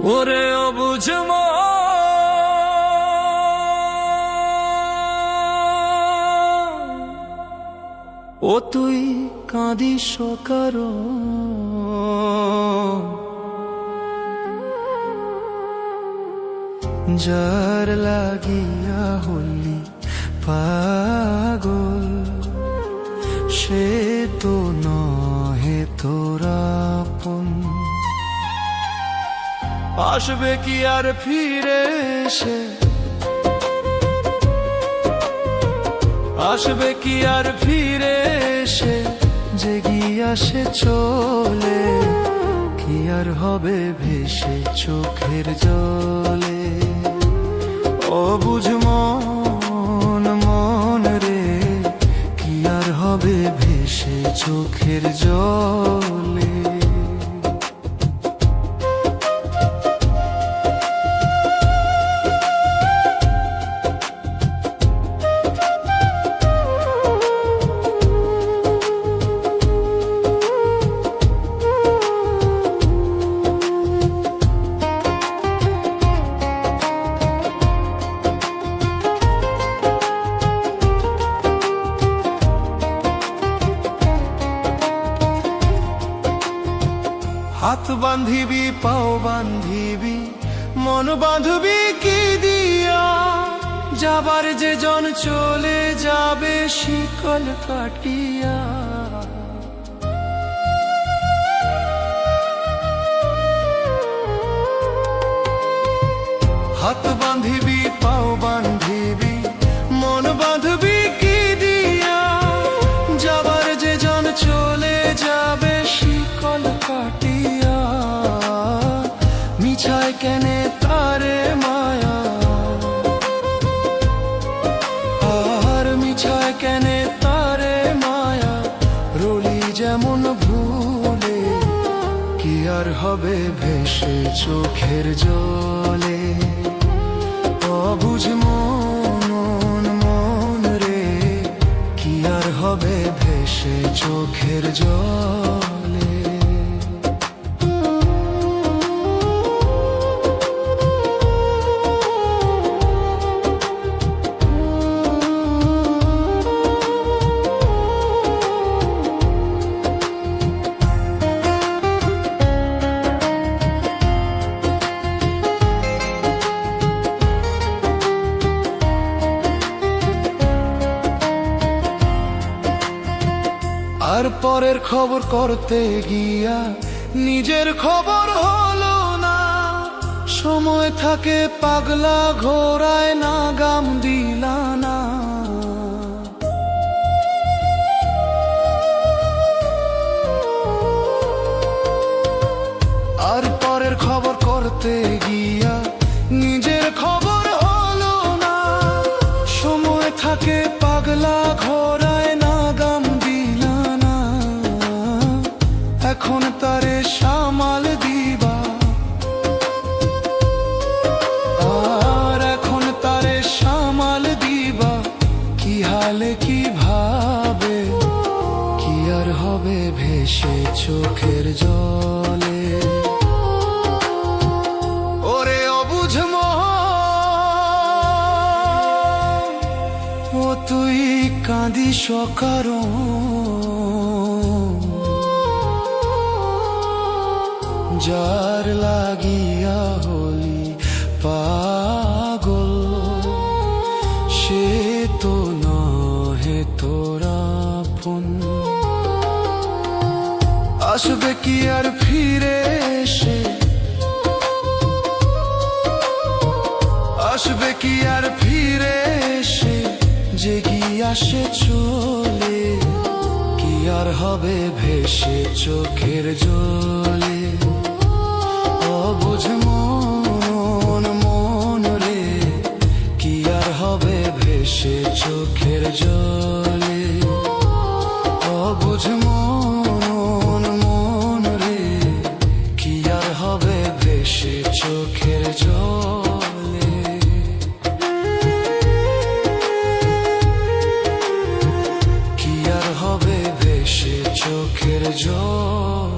ওরে অবুঝ মন, ও তুই কাঁদিস কারণ যার লাগিয়া হলি পাগল, সে তো নহে তোরা আপন। আসবে কি আর ফিরে এসে, আসবে কি আর ফিরে এসে, যে গিয়াছে চলে, কি আর হবে ভেসে চোখের জলে। অবুঝ মন মন রে, কি আর হবে ভেসে চোখের জলে। হাত বান্ধিবি পাও বান্ধিবি, মন বাঁধবি কি দিয়া, যাবার যে জন চলে যাবে শিকল কাটিয়া। হাত বান্ধিবি পাও বান্ধিবি, মন বাঁধবি কি দিয়া, যাবার যে জন চলে যাবে শিকল কাটিয়া। মিছায় কেনে তারে মায়া, আর মিছায় কেনে তারে মায়া, রলি যেমন ভুলে, কি আর হবে ভেসে চোখের জলে। অবুঝ মন মন রে, কি আর হবে ভেসে চোখের জলে। আর পরের খবর করতে গিয়া নিজের খবর হলো না, সময় থাকে পাগলা ঘোড়ায় না গাম দিলা না। আর পরের খবর করতে গিয়া নিজের খবর হলো না, সময় থাকে পাগলা ঘোড়ায় না গাম দিলা না। এখন তারে সামাল দিবা, আর এখন তারে সামাল দিবা, কি হালে কি ভাবে, কি আর হবে ভেসে চোখের জলে। ওরে অবুঝ মন, ও তুই কাঁদিস কারণ যার লাগিয়া হলি পাগল, সে তো নহে তোরা আপন। আসবে কি আর ফিরে এসে, আসবে কি আর ফিরে এসে, যে গিয়াছে চলে, কি আর হবে ভেসে চোখের জলে। অবুঝ মন মন রে, কি আর হবে ভেসে চোখের জলে। অবুঝ মন মন রে, কি আর হবে ভেসে চোখের জলে। কি আর হবে ভেসে চোখের জলে।